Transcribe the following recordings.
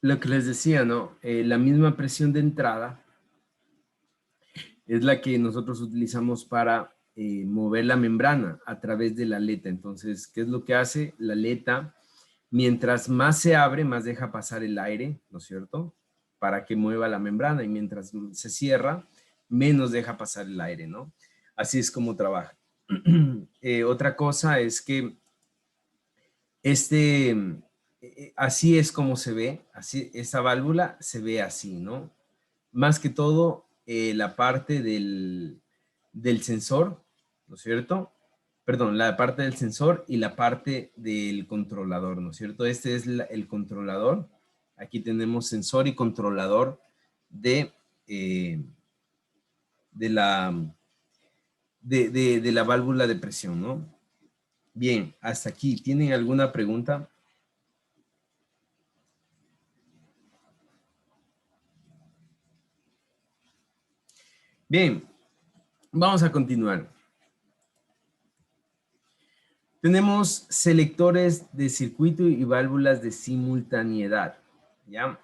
lo que les decía, ¿no? La misma presión de entrada es la que nosotros utilizamos para mover la membrana a través de la aleta. Entonces, ¿qué es lo que hace? La aleta, mientras más se abre, más deja pasar el aire, ¿no es cierto? Para que mueva la membrana, y mientras se cierra, menos deja pasar el aire, ¿no? Así es como trabaja. Otra cosa es que así es como se ve, así, esa válvula se ve así, ¿no? Más que todo, la parte del sensor, ¿no es cierto? Perdón, la parte del sensor y la parte del controlador, ¿no es cierto? Este es el controlador. Aquí tenemos sensor y controlador de, eh, de, la, de la válvula de presión, ¿no? Bien, hasta aquí. ¿Tienen alguna pregunta? Bien, vamos a continuar. Tenemos selectores de circuito y válvulas de simultaneidad, ¿ya?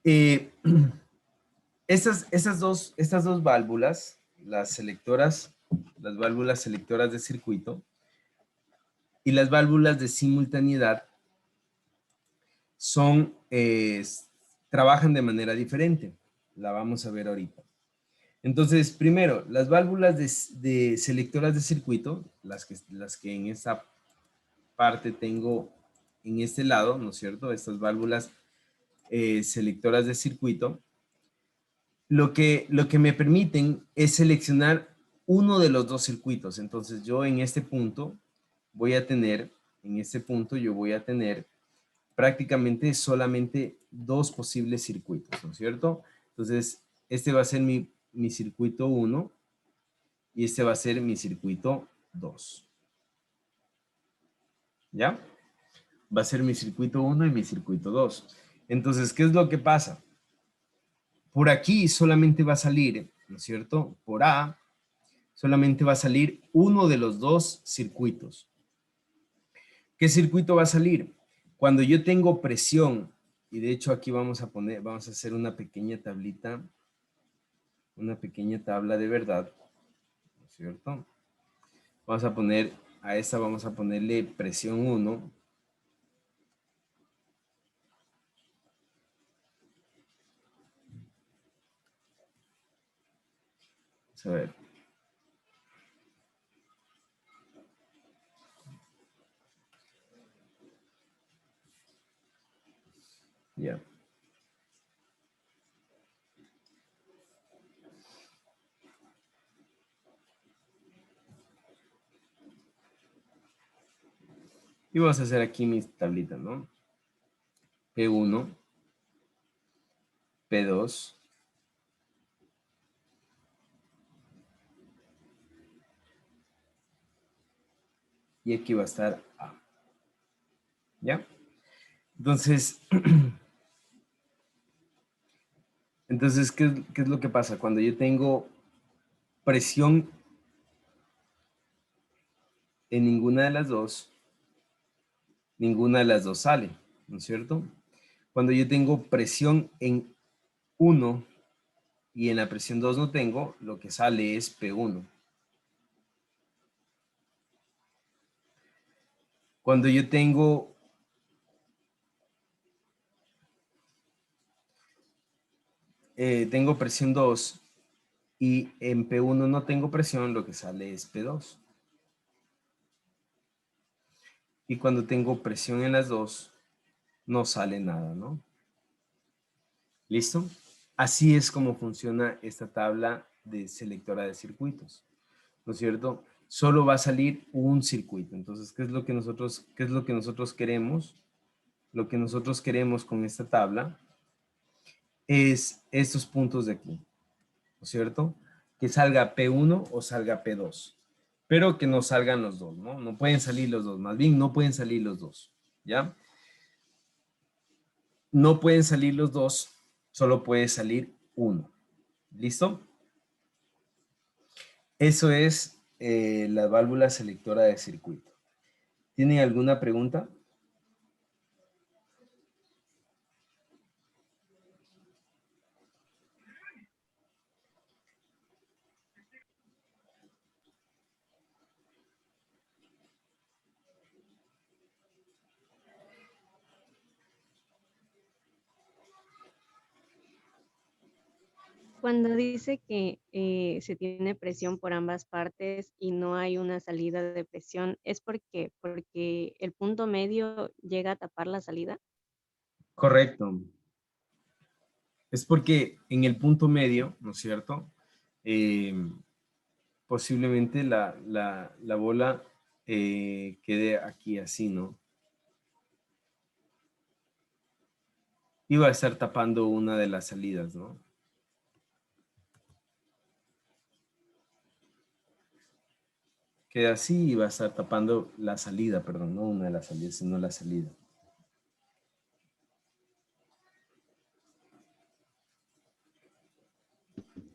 Eh, estas dos válvulas, las válvulas selectoras de circuito y las válvulas de simultaneidad trabajan de manera diferente. La vamos a ver ahorita. Entonces, primero, las válvulas de selectoras de circuito, las que en esta parte tengo en este lado, ¿no es cierto? Estas válvulas selectoras de circuito, lo que me permiten es seleccionar uno de los dos circuitos. Entonces, yo en este punto voy a tener, prácticamente solamente dos posibles circuitos, ¿no es cierto? Entonces, este va a ser mi circuito 1 y este va a ser mi circuito 2. ¿Ya? Va a ser mi circuito 1 y mi circuito 2. Entonces, ¿qué es lo que pasa? Por aquí solamente va a salir, ¿no es cierto? Por A solamente va a salir uno de los dos circuitos. ¿Qué circuito va a salir? Cuando yo tengo presión, y de hecho aquí vamos a hacer una pequeña tablita, una pequeña tabla de verdad, ¿no es cierto? A esta vamos a ponerle presión 1. Vamos a ver. Ya. Y vamos a hacer aquí mis tablitas, ¿no? P1, P2, y aquí va a estar A. ¿Ya? Entonces, ¿qué es lo que pasa? Cuando yo tengo presión en ninguna de las dos sale, ¿no es cierto? Cuando yo tengo presión en 1 y en la presión 2 no tengo, lo que sale es P1. Cuando yo tengo presión 2 y en P1 no tengo presión, lo que sale es P2. Y cuando tengo presión en las dos, no sale nada, ¿no? ¿Listo? Así es como funciona esta tabla de selectora de circuitos, ¿no es cierto? Solo va a salir un circuito. Entonces, qué es lo que nosotros queremos? Lo que nosotros queremos con esta tabla es estos puntos de aquí, ¿no es cierto? Que salga P1 o salga P2, pero que no salgan los dos, ¿no? No pueden salir los dos, más bien no pueden salir los dos, ¿ya? No pueden salir los dos, solo puede salir uno. ¿Listo? Eso es la válvula selectora de circuito. ¿Tienen alguna pregunta? Cuando dice que se tiene presión por ambas partes y no hay una salida de presión, ¿es porque el punto medio llega a tapar la salida? Correcto. Es porque en el punto medio, ¿no es cierto? Eh, posiblemente la bola quede aquí así, ¿no? Y va a estar tapando una de las salidas, ¿no? Queda así y va a estar tapando la salida, perdón, no una de las salidas, sino la salida.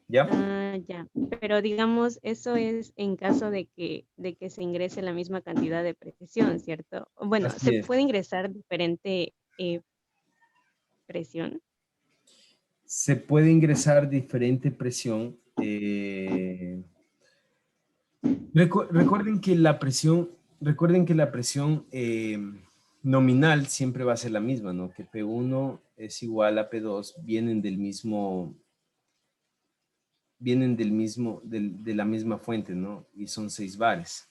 ¿Ya? Ah, ya. Pero digamos, eso es en caso de que se ingrese la misma cantidad de presión, ¿cierto? Bueno, Así ¿se es. puede ingresar diferente presión? Se puede ingresar diferente presión. Recuerden que la presión nominal siempre va a ser la misma, ¿no? Que P1 es igual a P2, de la misma fuente, ¿no? Y son 6 bares.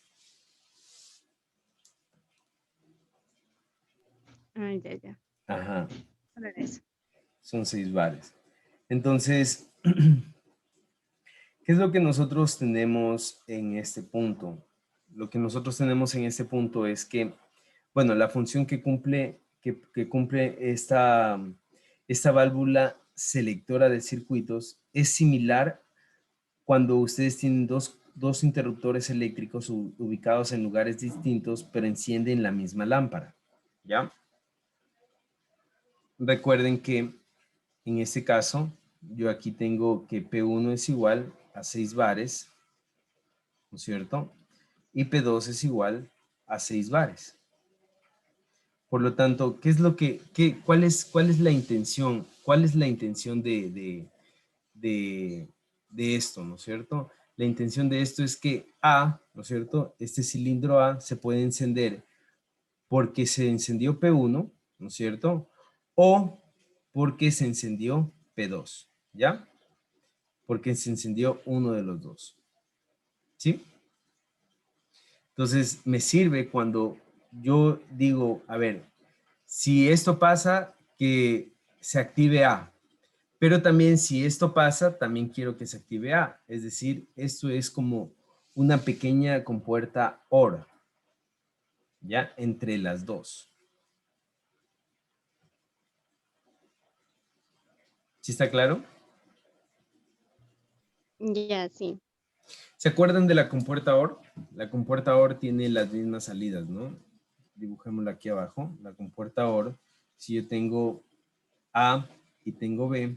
Ah, ya, ya. Ajá, Solo era eso. son 6 bares. Entonces, ¿qué es lo que nosotros tenemos en este punto? Lo que nosotros tenemos en este punto es que, bueno, la función que cumple esta válvula selectora de circuitos es similar cuando ustedes tienen dos interruptores eléctricos ubicados en lugares distintos, pero encienden la misma lámpara. ¿Ya? Recuerden que en este caso, yo aquí tengo que P1 es igual a 6 bares, ¿no es cierto? Y P2 es igual a 6 bares. Por lo tanto, ¿qué es lo cuál es la intención? ¿Cuál es la intención de, de esto, ¿no es cierto? La intención de esto es que A, ¿no es cierto? Este cilindro A se puede encender porque se encendió P1, ¿no es cierto? O porque se encendió P2, ¿ya? Porque se encendió uno de los dos, ¿sí? Entonces, me sirve cuando yo digo, a ver, si esto pasa, que se active A. Pero también si esto pasa, también quiero que se active A. Es decir, esto es como una pequeña compuerta OR, ¿ya? Entre las dos. ¿Sí está claro? Ya, sí. ¿Se acuerdan de la compuerta OR? La compuerta OR tiene las mismas salidas, ¿no? Dibujémosla aquí abajo. La compuerta OR, si yo tengo A y tengo B,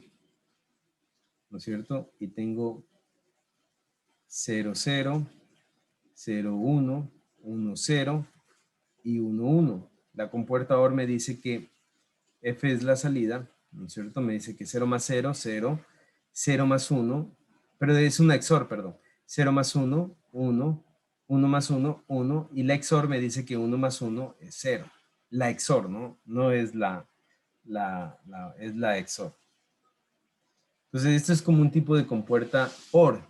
¿no es cierto? Y tengo 0, 0, 0, 1, 1, 0 y 1, 1. La compuerta OR me dice que F es la salida, ¿no es cierto? Me dice que 0 más 0, 0, 0 más 1, pero es una XOR, perdón. 0 más 1, 1, 1 más 1, 1, y la XOR me dice que 1 más 1 es 0. La XOR, ¿no? No es es la XOR. Entonces, esto es como un tipo de compuerta OR,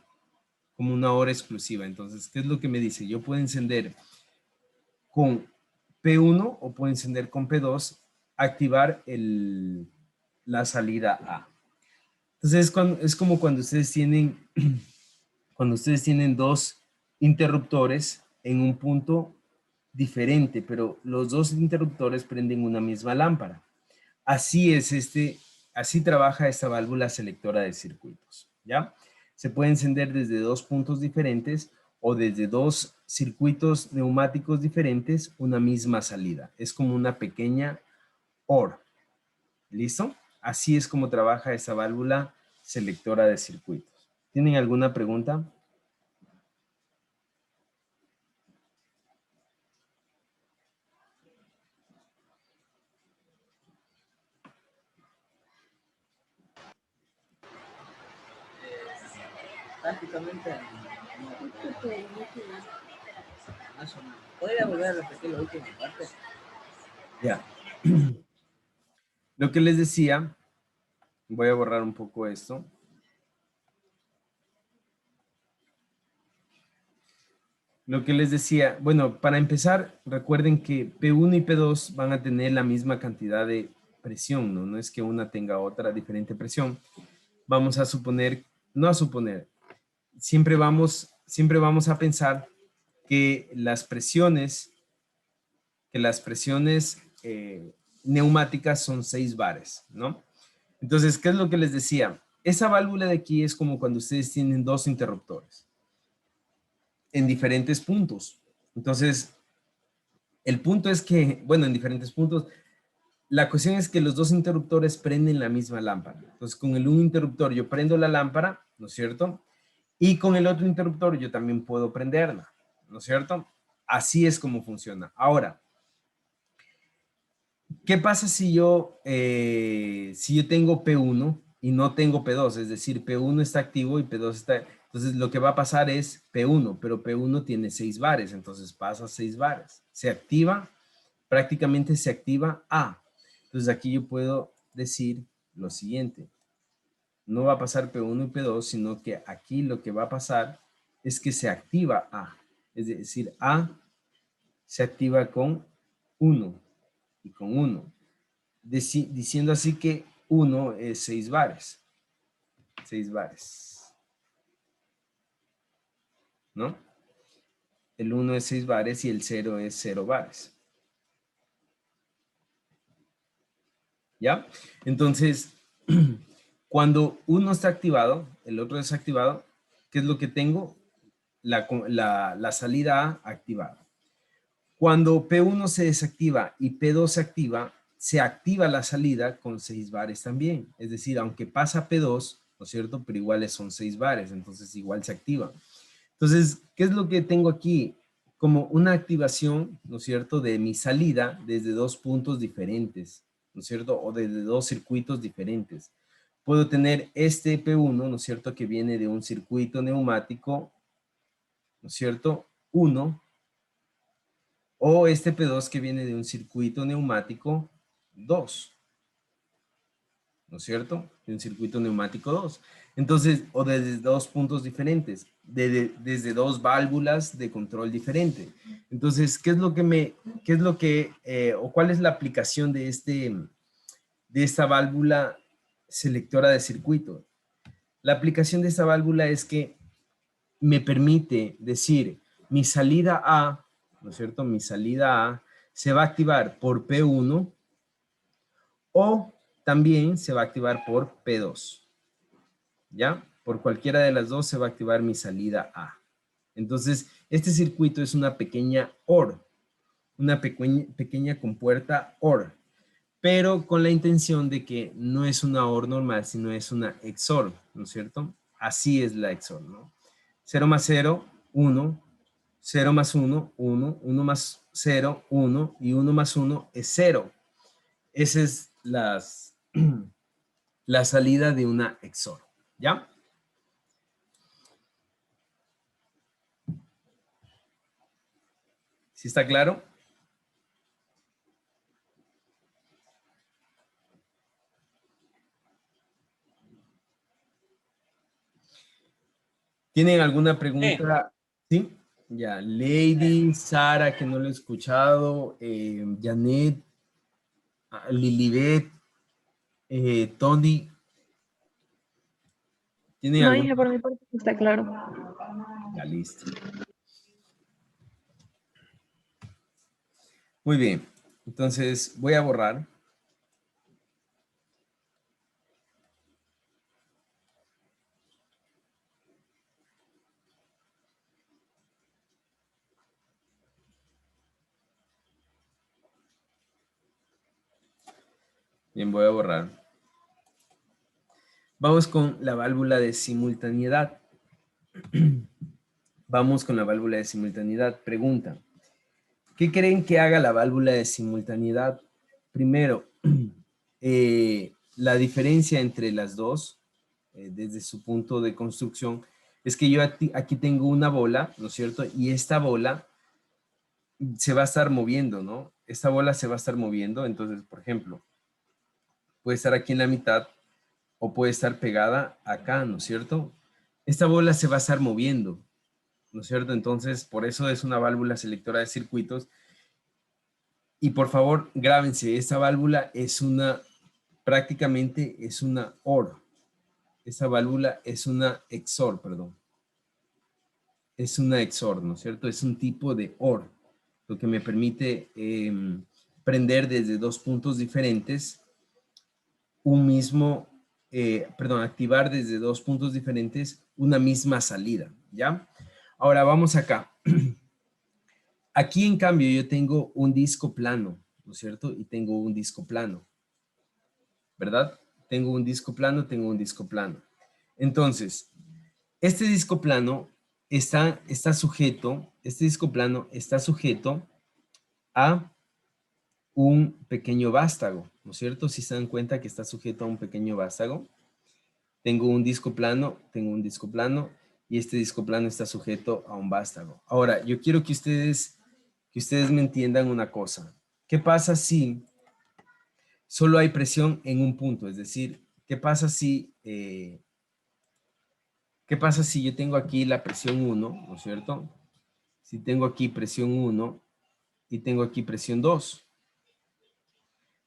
como una OR exclusiva. Entonces, ¿qué es lo que me dice? Yo puedo encender con P1 o puedo encender con P2, activar la salida A. Entonces, es como cuando ustedes tienen dos interruptores en un punto diferente, pero los dos interruptores prenden una misma lámpara. Así es así trabaja esta válvula selectora de circuitos, ¿ya? Se puede encender desde dos puntos diferentes o desde dos circuitos neumáticos diferentes una misma salida. Es como una pequeña OR. ¿Listo? Así es como trabaja esa válvula selectora de circuitos. ¿Tienen alguna pregunta? Prácticamente no más o menos. ¿Podría volver a repetir la última parte? Ya. Lo que les decía, voy a borrar un poco esto. lo que les decía, bueno, para empezar, recuerden que P1 y P2 van a tener la misma cantidad de presión, ¿no? No es que una tenga otra diferente presión. Vamos a suponer, no a suponer, siempre vamos a pensar que las presiones neumáticas son 6 bares, ¿no? Entonces, ¿qué es lo que les decía? Esa válvula de aquí es como cuando ustedes tienen dos interruptores en diferentes puntos. Entonces, el punto es que, bueno, en diferentes puntos, la cuestión es que los dos interruptores prenden la misma lámpara. Entonces, con el un interruptor yo prendo la lámpara, ¿no es cierto? Y con el otro interruptor yo también puedo prenderla, ¿no es cierto? Así es como funciona. Ahora, ¿qué pasa si yo tengo P1 y no tengo P2? Es decir, P1 está activo y P2 está... Entonces, lo que va a pasar es P1, pero P1 tiene 6 bares, entonces pasa 6 bares. Se activa, prácticamente se activa A. Entonces, aquí yo puedo decir lo siguiente. No va a pasar P1 y P2, sino que aquí lo que va a pasar es que se activa A. Es decir, A se activa con 1 y con 1. Diciendo así que 1 es 6 bares. 6 bares. ¿No? El 1 es 6 bares y el 0 es 0 bares. ¿Ya? Entonces, cuando uno está activado, el otro desactivado, ¿qué es lo que tengo? La salida A activada. Cuando P1 se desactiva y P2 se activa la salida con 6 bares también. Es decir, aunque pasa P2, ¿no es cierto? Pero iguales son 6 bares, entonces igual se activa. Entonces, ¿qué es lo que tengo aquí? Como una activación, ¿no es cierto?, de mi salida desde dos puntos diferentes, ¿no es cierto? O desde dos circuitos diferentes. Puedo tener este P1, ¿no es cierto?, que viene de un circuito neumático, ¿no es cierto?, 1, o este P2 que viene de un circuito neumático 2, ¿no es cierto? De un circuito neumático 2. Entonces, o desde dos puntos diferentes, desde dos válvulas de control diferente. Entonces, o cuál es la aplicación de esta válvula selectora de circuito? La aplicación de esta válvula es que me permite decir, mi salida A, ¿no es cierto? Mi salida A se va a activar por P1 o también se va a activar por P2. ¿Ya? Por cualquiera de las dos se va a activar mi salida A. Entonces, este circuito es una pequeña OR, una pequeña compuerta OR, pero con la intención de que no es una OR normal, sino es una XOR, ¿no es cierto? Así es la XOR, ¿no? 0 más 0, 1, 0 más 1, 1, 1 más 0, 1, y 1 más 1 es 0. Esa es la salida de una XOR, ¿ya? ¿Sí está claro? ¿Tienen alguna pregunta? Sí. Ya, Lady, Sara, que no lo he escuchado, Janet, Lilibet, Tony. ¿Tienen No, alguna? dije por mi parte, está claro. Ya, listo. Muy bien. Entonces, voy a borrar. Bien, voy a borrar. Vamos con la válvula de simultaneidad. Vamos con la válvula de simultaneidad. Pregunta. ¿Qué creen que haga la válvula de simultaneidad? Primero, la diferencia entre las dos, desde su punto de construcción, es que yo aquí tengo una bola, ¿no es cierto? Y esta bola se va a estar moviendo, ¿no? Esta bola se va a estar moviendo, entonces, por ejemplo, puede estar aquí en la mitad o puede estar pegada acá, ¿no es cierto? Esta bola se va a estar moviendo, ¿no es cierto? Entonces, por eso es una válvula selectora de circuitos. Y por favor, grábense, esta válvula es prácticamente es una OR. Esta válvula es una XOR, perdón. Es una XOR, ¿no es cierto? Es un tipo de OR, lo que me permite prender desde dos puntos diferentes activar desde dos puntos diferentes una misma salida, ¿ya? Ahora vamos acá. Aquí, en cambio, yo tengo un disco plano, ¿no es cierto? Y tengo un disco plano, ¿verdad? Tengo un disco plano. Entonces, este disco plano está sujeto, este disco plano está sujeto a un pequeño vástago, ¿no es cierto? Si se dan cuenta que está sujeto a un pequeño vástago. Tengo un disco plano y este disco plano está sujeto a un vástago. Ahora, yo quiero que ustedes me entiendan una cosa. ¿Qué pasa si solo hay presión en un punto? Es decir, ¿qué pasa si yo tengo aquí la presión 1, ¿no es cierto? Si tengo aquí presión 1 y tengo aquí presión 2.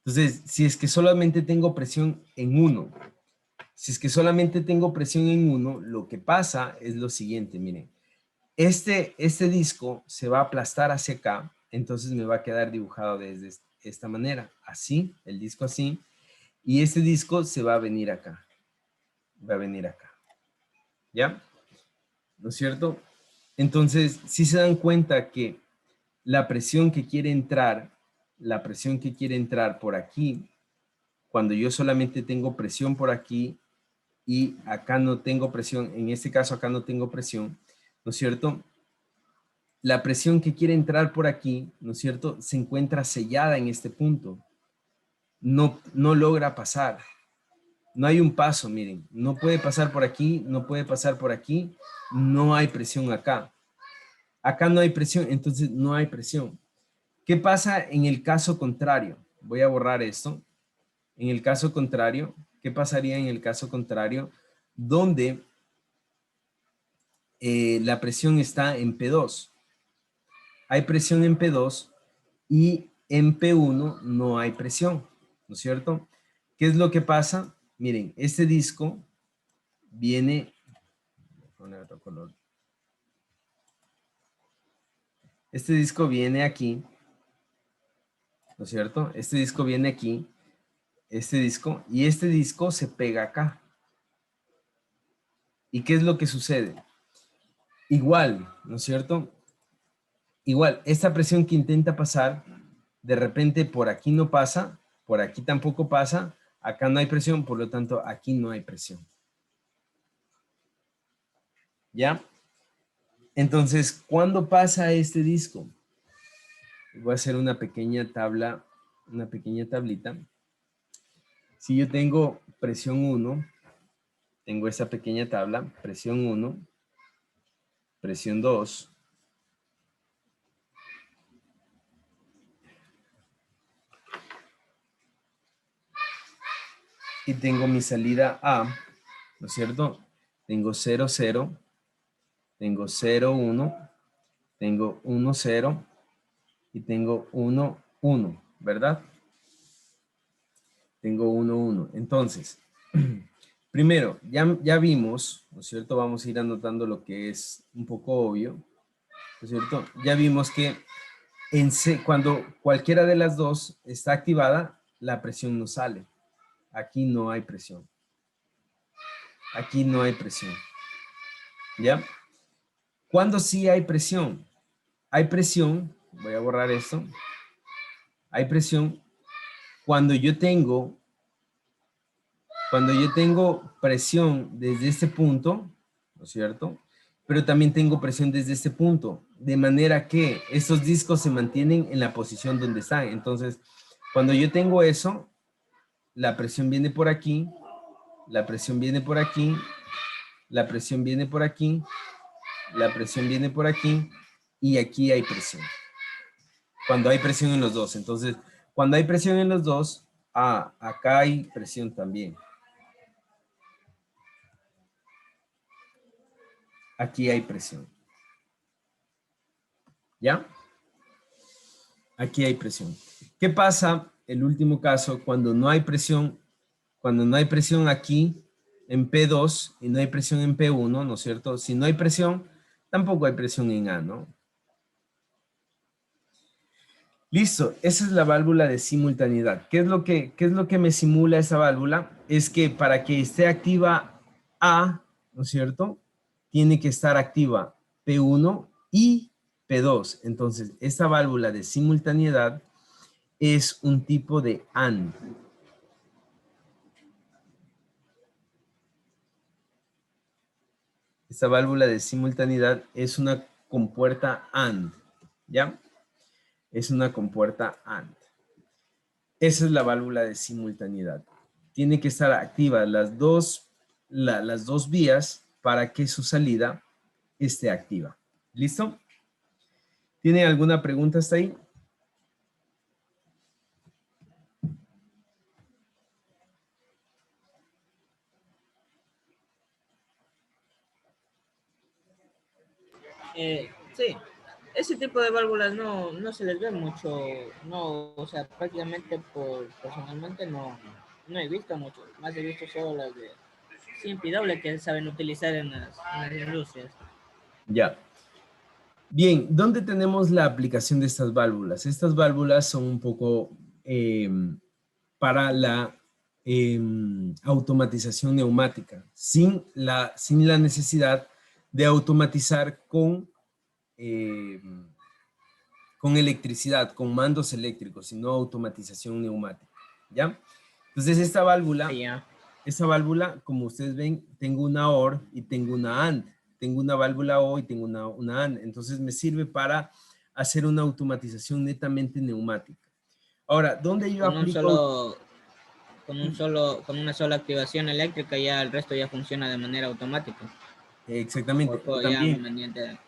Entonces, si es que solamente tengo presión en 1, si es que solamente tengo presión en 1, lo que pasa es lo siguiente, miren. Este disco se va a aplastar hacia acá, entonces me va a quedar dibujado de esta manera, así, el disco así, y este disco se va a venir acá, ¿ya? ¿No es cierto? Entonces, si se dan cuenta que la presión que quiere entrar por aquí, cuando yo solamente tengo presión por aquí y acá no tengo presión, en este caso acá no tengo presión, ¿no es cierto? La presión que quiere entrar por aquí, ¿no es cierto?, se encuentra sellada en este punto. No logra pasar. No hay un paso, miren. No puede pasar por aquí, no puede pasar por aquí. No hay presión acá. Acá no hay presión, entonces no hay presión. ¿Qué pasa en el caso contrario? Voy a borrar esto. En el caso contrario, ¿qué pasaría en el caso contrario? Donde la presión está en P2. Hay presión en P2 y en P1 no hay presión, ¿no es cierto? ¿Qué es lo que pasa? Miren, este disco viene, voy a poner otro color. Este disco viene aquí, ¿no es cierto? Este disco viene aquí, y este disco se pega acá. ¿Y qué es lo que sucede? Igual, ¿no es cierto? Igual, esta presión que intenta pasar, de repente por aquí no pasa, por aquí tampoco pasa, acá no hay presión, por lo tanto aquí no hay presión. ¿Ya? Entonces, ¿cuándo pasa este disco? Voy a hacer una pequeña tabla, una pequeña tablita. Si yo tengo presión 1, tengo esta pequeña tabla, presión 1, presión 2, y tengo mi salida A, ¿no es cierto? Tengo 0, 0, tengo 0, 1, tengo 1, 0 y tengo 1, 1, ¿verdad? Tengo 1, 1. Entonces, primero, ya vimos, ¿no es cierto? Vamos a ir anotando lo que es un poco obvio, ¿no es cierto? Ya vimos que cuando cualquiera de las dos está activada, la presión no sale. Aquí no hay presión. Aquí no hay presión. ¿Ya? ¿Cuándo sí hay presión? Hay presión, voy a borrar esto. Hay presión cuando yo tengo presión desde este punto, ¿no es cierto? Pero también tengo presión desde este punto, de manera que estos discos se mantienen en la posición donde están. Entonces, cuando yo tengo eso, la presión viene por aquí, la presión viene por aquí, la presión viene por aquí, la presión viene por aquí, y aquí hay presión. Cuando hay presión en los dos. Entonces, cuando hay presión en los dos, acá hay presión también. Aquí hay presión. ¿Ya? Aquí hay presión. ¿Qué pasa? El último caso, cuando no hay presión aquí en P2 y no hay presión en P1, ¿no es cierto? Si no hay presión, tampoco hay presión en A, ¿no? Listo, esa es la válvula de simultaneidad. ¿Qué es lo que me simula esa válvula? Es que para que esté activa A, ¿no es cierto? Tiene que estar activa P1 y P2. Entonces, esta válvula de simultaneidad es un tipo de AND. Esta válvula de simultaneidad es una compuerta AND, ¿ya? Es una compuerta AND. Esa es la válvula de simultaneidad. Tiene que estar activa las dos vías para que su salida esté activa. ¿Listo? ¿Tiene alguna pregunta hasta ahí? Sí, ese tipo de válvulas no se les ve mucho, no, o sea, prácticamente personalmente no he visto mucho, más he visto solo las de simple y doble que saben utilizar en las industrias. Ya. Bien, ¿dónde tenemos la aplicación de estas válvulas? Estas válvulas son un poco para la automatización neumática, sin la necesidad de automatizar con electricidad, con mandos eléctricos, sino automatización neumática, ¿ya? Entonces esta válvula, como ustedes ven, tengo una OR y tengo una AND. Tengo una válvula O y tengo una AND. Entonces me sirve para hacer una automatización netamente neumática. Ahora, ¿dónde yo Con un aplico? solo, con una sola activación eléctrica ya el resto ya funciona de manera automática. Exactamente. Ya conveniente.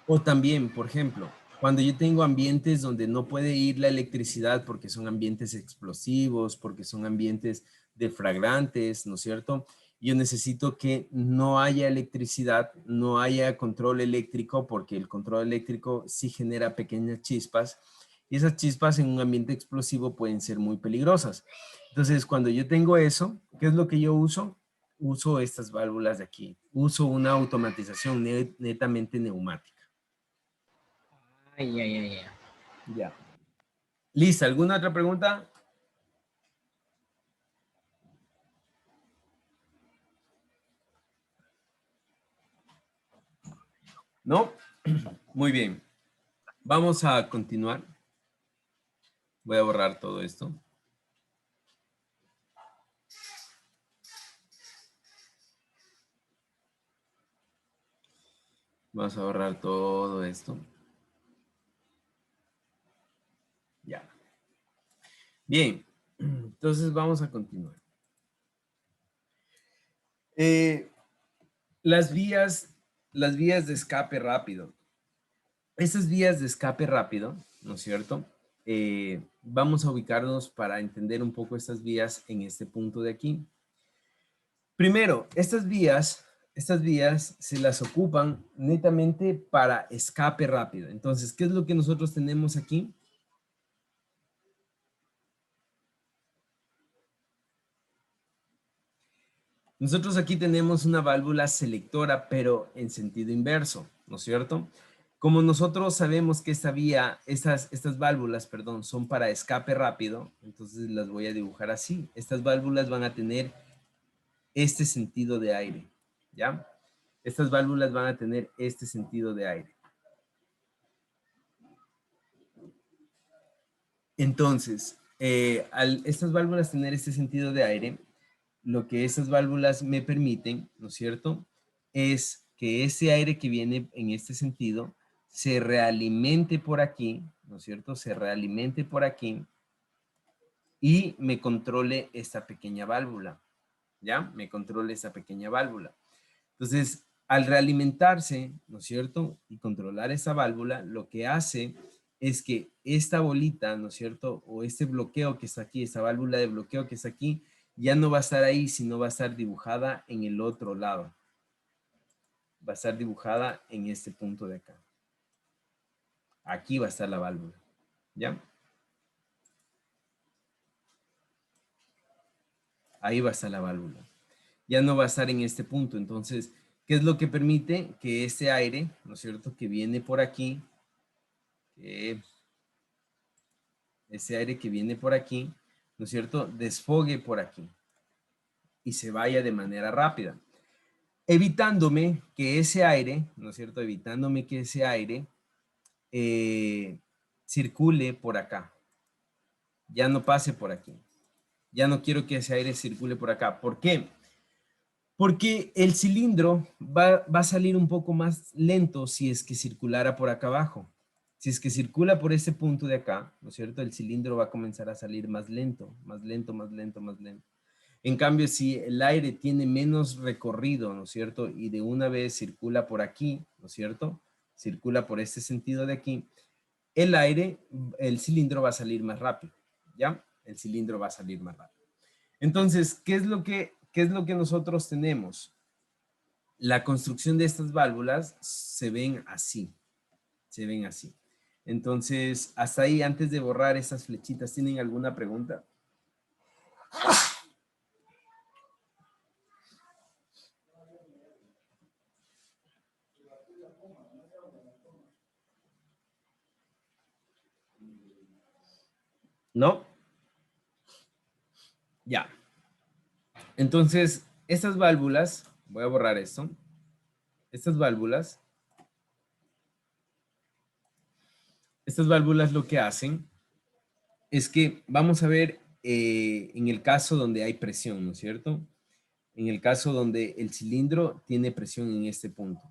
O también, por ejemplo, cuando yo tengo ambientes donde no puede ir la electricidad porque son ambientes explosivos, porque son ambientes deflagrantes, ¿no es cierto? Yo necesito que no haya electricidad, no haya control eléctrico, porque el control eléctrico sí genera pequeñas chispas, y esas chispas en un ambiente explosivo pueden ser muy peligrosas. Entonces, cuando yo tengo eso, ¿qué es lo que yo uso? Uso estas válvulas de aquí. Uso una automatización netamente neumática. Ay, ay, ay, ay. Ya. ¿Lista? ¿Alguna otra pregunta? ¿No? Muy bien. Vamos a continuar. Voy a borrar todo esto. Vamos a borrar todo esto. Ya. Bien. Entonces vamos a continuar. Las vías de escape rápido. Esas vías de escape rápido, ¿no es cierto? Vamos a ubicarnos para entender un poco estas vías en este punto de aquí. Primero, estas vías se las ocupan netamente para escape rápido. Entonces, ¿qué es lo que nosotros tenemos aquí? Nosotros aquí tenemos una válvula selectora, pero en sentido inverso, ¿no es cierto? Como nosotros sabemos que estas válvulas, perdón, son para escape rápido, entonces las voy a dibujar así. Estas válvulas van a tener este sentido de aire, ¿ya? Estas válvulas van a tener este sentido de aire. Entonces, al estas válvulas tener este sentido de aire, lo que estas válvulas me permiten, ¿no es cierto?, es que ese aire que viene en este sentido se realimente por aquí, ¿no es cierto?, se realimente por aquí y me controle esta pequeña válvula, ¿ya? Me controle esta pequeña válvula. Entonces, al realimentarse, ¿no es cierto?, y controlar esa válvula, lo que hace es que esta bolita, ¿no es cierto?, o este bloqueo que está aquí, esta válvula de bloqueo que está aquí, ya no va a estar ahí, sino va a estar dibujada en el otro lado. Va a estar dibujada en este punto de acá. Aquí va a estar la válvula. ¿Ya? Ahí va a estar la válvula. Ya no va a estar en este punto. Entonces, ¿qué es lo que permite? Que este aire, ¿no es cierto? Que viene por aquí, ese aire que viene por aquí, ¿no es cierto? Desfogue por aquí y se vaya de manera rápida. Evitándome que ese aire, ¿no es cierto? Evitándome que ese aire circule por acá. Ya no pase por aquí. Ya no quiero que ese aire circule por acá. ¿Por qué? Porque el cilindro va a salir un poco más lento si es que circulara por acá abajo. Si es que circula por este punto de acá, ¿no es cierto? El cilindro va a comenzar a salir más lento, más lento, más lento, más lento. En cambio, si el aire tiene menos recorrido, ¿no es cierto? Y de una vez circula por aquí, ¿no es cierto? Circula por este sentido de aquí. El aire, el cilindro va a salir más rápido, ¿ya? El cilindro va a salir más rápido. Entonces, ¿qué es lo que nosotros tenemos? La construcción de estas válvulas se ven así. Se ven así. Entonces, hasta ahí, antes de borrar estas flechitas, ¿tienen alguna pregunta? ¿No? Ya. Entonces, estas válvulas, voy a borrar esto. Estas válvulas lo que hacen es que vamos a ver en el caso donde hay presión, ¿no es cierto? En el caso donde el cilindro tiene presión en este punto.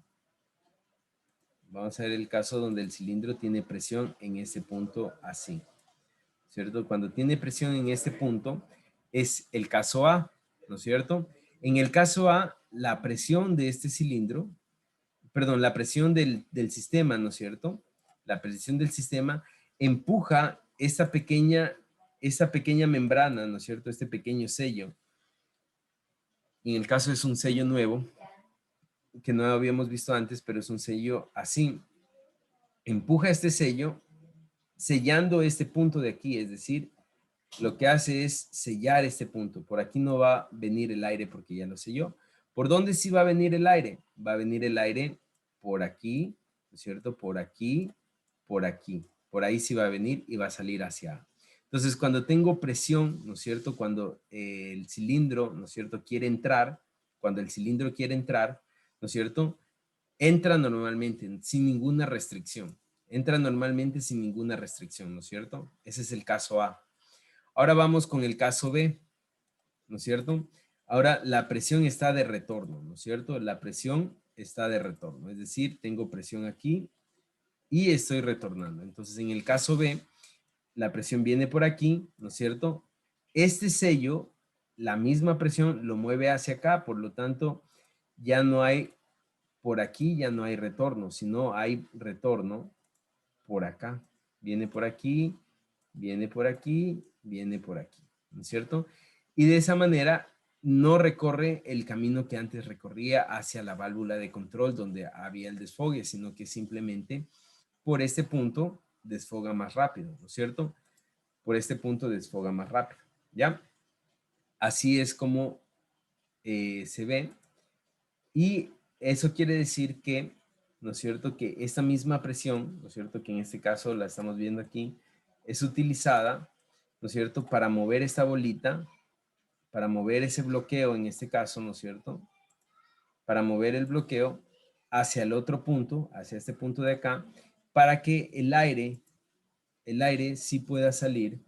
Vamos a ver el caso donde el cilindro tiene presión en este punto así, ¿cierto? Cuando tiene presión en este punto es el caso A, ¿no es cierto? En el caso A, la presión de este cilindro, perdón, la presión del sistema, ¿no es cierto? La presión del sistema empuja esta pequeña membrana, ¿no es cierto? Este pequeño sello. En el caso es un sello nuevo, que no habíamos visto antes, pero es un sello así. Empuja este sello, sellando este punto de aquí, es decir, lo que hace es sellar este punto. Por aquí no va a venir el aire porque ya lo selló. ¿Por dónde sí va a venir el aire? Va a venir el aire por aquí, ¿no es cierto? Por aquí, por aquí. Por ahí sí va a venir y va a salir hacia. Entonces, cuando tengo presión, ¿no es cierto? Cuando el cilindro, ¿no es cierto? Quiere entrar, cuando el cilindro quiere entrar, ¿no es cierto? Entra normalmente sin ninguna restricción. Entra normalmente sin ninguna restricción, ¿no es cierto? Ese es el caso A. Ahora vamos con el caso B, ¿no es cierto? Ahora la presión está de retorno, ¿no es cierto? La presión está de retorno, es decir, tengo presión aquí y estoy retornando. Entonces, en el caso B, la presión viene por aquí, ¿no es cierto? Este sello, la misma presión lo mueve hacia acá, por lo tanto, ya no hay, por aquí ya no hay retorno, sino hay retorno por acá. Viene por aquí, viene por aquí, viene por aquí, ¿no es cierto? Y de esa manera no recorre el camino que antes recorría hacia la válvula de control donde había el desfogue, sino que simplemente por este punto desfoga más rápido, ¿no es cierto? Por este punto desfoga más rápido, ¿ya? Así es como se ve. Y eso quiere decir que, ¿no es cierto? Que esta misma presión, ¿no es cierto? Que en este caso la estamos viendo aquí, es utilizada, ¿no es cierto? Para mover esta bolita, para mover ese bloqueo en este caso, ¿no es cierto? Para mover el bloqueo hacia el otro punto, hacia este punto de acá, para que el aire sí pueda salir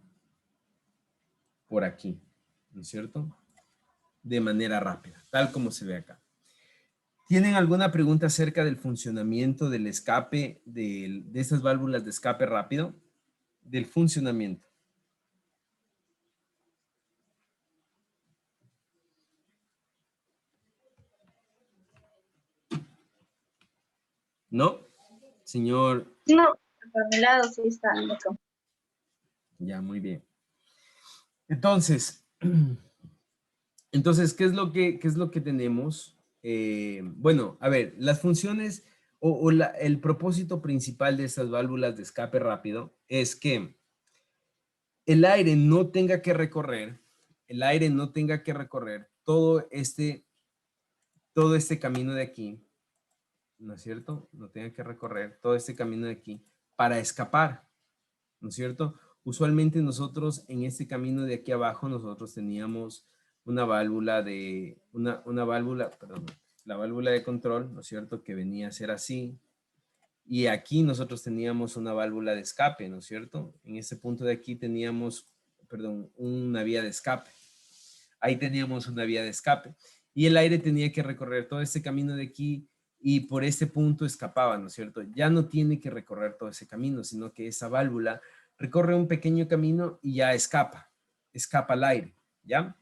por aquí, ¿no es cierto? De manera rápida, tal como se ve acá. ¿Tienen alguna pregunta acerca del funcionamiento del escape, de estas válvulas de escape rápido? Del funcionamiento. ¿No? Señor. No, por mi lado sí está listo. Ya, muy bien. Entonces, ¿qué es lo que tenemos? Bueno, a ver, las funciones el propósito principal de estas válvulas de escape rápido es que el aire no tenga que recorrer, todo este camino de aquí, ¿no es cierto? No tenga que recorrer todo este camino de aquí para escapar, ¿no es cierto? Usualmente nosotros en este camino de aquí abajo, nosotros teníamos una válvula la válvula de control, ¿no es cierto? Que venía a ser así. Y aquí nosotros teníamos una válvula de escape, ¿no es cierto? En este punto de aquí teníamos, una vía de escape. Ahí teníamos una vía de escape. Y el aire tenía que recorrer todo este camino de aquí y por este punto escapaba, ¿no es cierto? Ya no tiene que recorrer todo ese camino, sino que esa válvula recorre un pequeño camino y ya escapa al aire, ¿ya?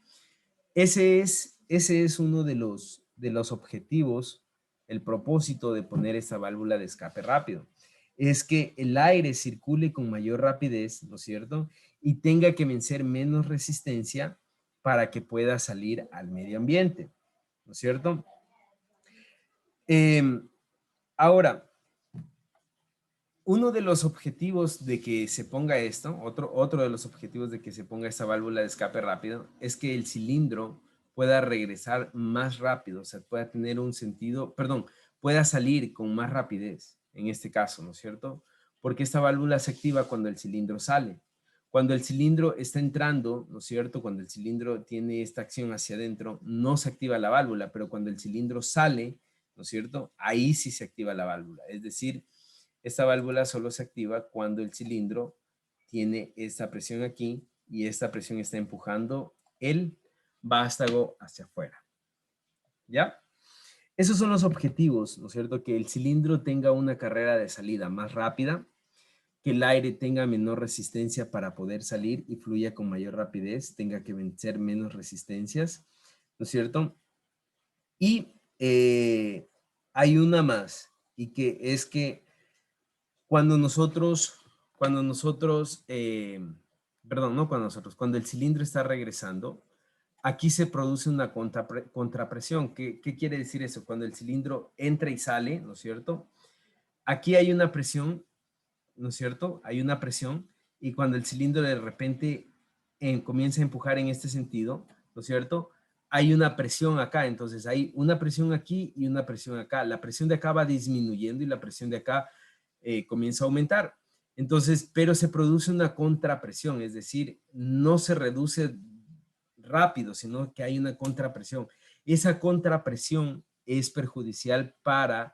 Ese es uno de los objetivos, el propósito de poner esta válvula de escape rápido. Es que el aire circule con mayor rapidez, ¿no es cierto? Y tenga que vencer menos resistencia para que pueda salir al medio ambiente, ¿no es cierto? Ahora, uno de los objetivos de que se ponga esto, otro de los objetivos de que se ponga esta válvula de escape rápido, es que el cilindro pueda regresar más rápido, o sea, pueda tener un sentido, pueda salir con más rapidez, en este caso, ¿no es cierto? Porque esta válvula se activa cuando el cilindro sale. Cuando el cilindro está entrando, ¿no es cierto? Cuando el cilindro tiene esta acción hacia adentro, no se activa la válvula, pero cuando el cilindro sale, ¿no es cierto? Ahí sí se activa la válvula, es decir, esta válvula solo se activa cuando el cilindro tiene esta presión aquí y esta presión está empujando el vástago hacia afuera. ¿Ya? Esos son los objetivos, ¿no es cierto? Que el cilindro tenga una carrera de salida más rápida, que el aire tenga menor resistencia para poder salir y fluya con mayor rapidez, tenga que vencer menos resistencias, ¿no es cierto? Y hay una más, y que es que cuando el cilindro está regresando, aquí se produce una contrapresión. ¿Qué quiere decir eso? Cuando el cilindro entra y sale, ¿no es cierto? Aquí hay una presión, ¿no es cierto? Hay una presión y cuando el cilindro de repente comienza a empujar en este sentido, ¿no es cierto? Hay una presión acá, entonces hay una presión aquí y una presión acá. La presión de acá va disminuyendo y la presión de acá comienza a aumentar. Entonces, pero se produce una contrapresión, es decir, no se reduce rápido, sino que hay una contrapresión. Esa contrapresión es perjudicial para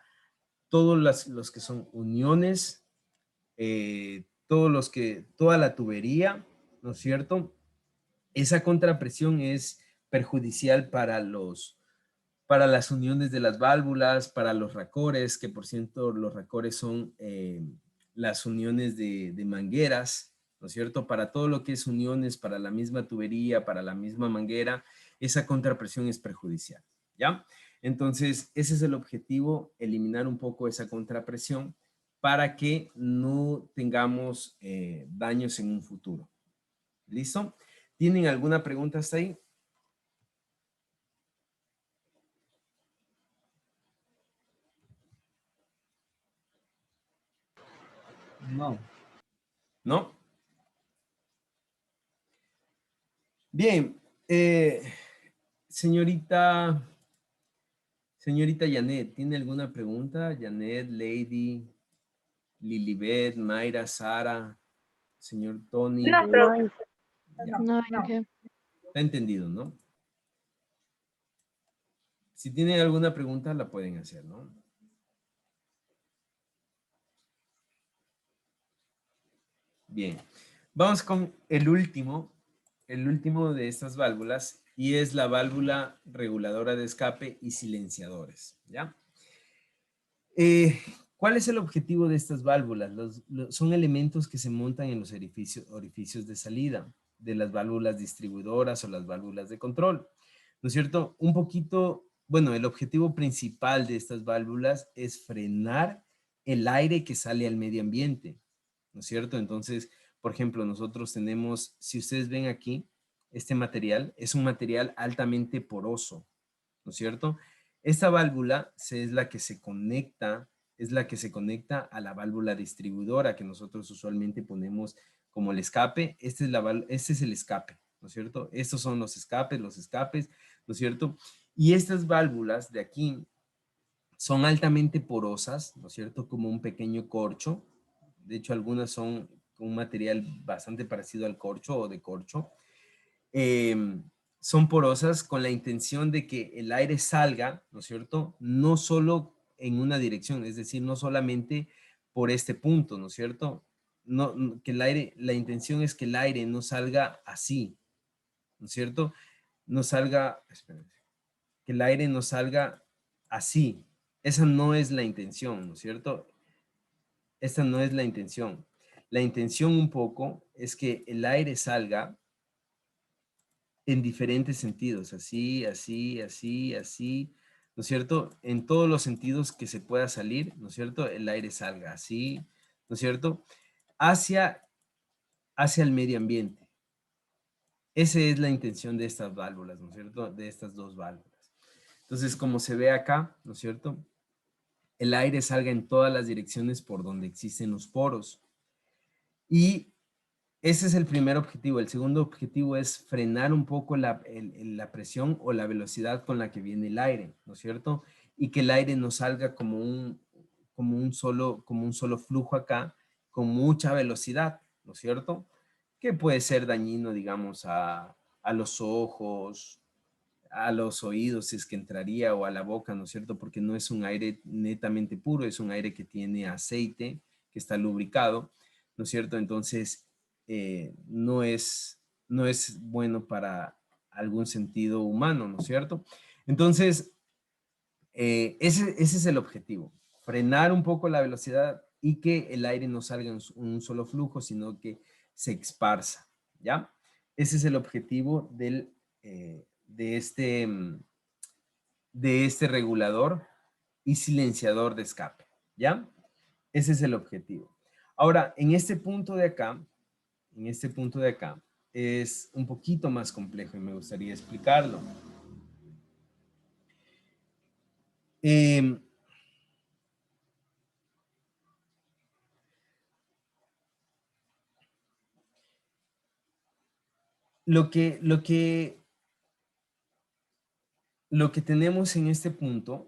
todos los que son uniones, toda la tubería, ¿no es cierto? Esa contrapresión es perjudicial para las uniones de las válvulas, para los racores, que por cierto los racores son las uniones de mangueras, ¿no es cierto? Para todo lo que es uniones, para la misma tubería, para la misma manguera, esa contrapresión es perjudicial, ¿ya? Entonces, ese es el objetivo, eliminar un poco esa contrapresión para que no tengamos daños en un futuro. ¿Listo? ¿Tienen alguna pregunta hasta ahí? No. ¿No? Bien. Señorita Janet, ¿tiene alguna pregunta? Janet, Lady, Lilibet, Mayra, Sara, señor Tony. No, No, profe. Ya, no, No. Inge. está entendido, ¿no? Si tienen alguna pregunta, la pueden hacer, ¿no? Bien. Vamos con el último de estas válvulas y es la válvula reguladora de escape y silenciadores, ¿ya? ¿Cuál es el objetivo de estas válvulas? Son elementos que se montan en los orificios de salida de las válvulas distribuidoras o las válvulas de control, ¿no es cierto? Un poquito, bueno, el objetivo principal de estas válvulas es frenar el aire que sale al medio ambiente, ¿no es cierto? Entonces, por ejemplo, nosotros tenemos, si ustedes ven aquí, este material es un material altamente poroso, ¿no es cierto? Esta válvula es la que se conecta es la que se conecta a la válvula distribuidora que nosotros usualmente ponemos como el escape. Este es el escape, ¿no es cierto? Estos son los escapes, ¿no es cierto? Y estas válvulas de aquí son altamente porosas, ¿no es cierto? Como un pequeño corcho. De hecho, algunas son un material bastante parecido al corcho o de corcho. Son porosas con la intención de que el aire salga, ¿no es cierto? No solo en una dirección, es decir, no solamente por este punto, ¿no es cierto? Que el aire, la intención es que el aire no salga así, ¿no es cierto? No salga, espérenme, que el aire no salga así. Esa no es la intención, ¿no es cierto? Esta no es la intención. La intención un poco es que el aire salga en diferentes sentidos, así, así, así, así, ¿no es cierto? En todos los sentidos que se pueda salir, ¿no es cierto? El aire salga así, ¿no es cierto? Hacia el medio ambiente. Esa es la intención de estas válvulas, ¿no es cierto? De estas dos válvulas. Entonces, como se ve acá, ¿no es cierto? El aire salga en todas las direcciones por donde existen los poros. Y ese es el primer objetivo. El segundo objetivo es frenar un poco la presión o la velocidad con la que viene el aire, ¿no es cierto? Y que el aire no salga como un solo flujo acá, con mucha velocidad, ¿no es cierto? Que puede ser dañino, digamos, a los ojos, a los oídos, si es que entraría, o a la boca, ¿no es cierto? Porque no es un aire netamente puro, es un aire que tiene aceite, que está lubricado, ¿no es cierto? Entonces, no es bueno para algún sentido humano, ¿no es cierto? Entonces, ese es el objetivo, frenar un poco la velocidad y que el aire no salga en un solo flujo, sino que se esparza, ¿ya? Ese es el objetivo de este regulador y silenciador de escape, ¿ya? Ese es el objetivo. Ahora, en este punto de acá, es un poquito más complejo y me gustaría explicarlo. Lo que tenemos en este punto,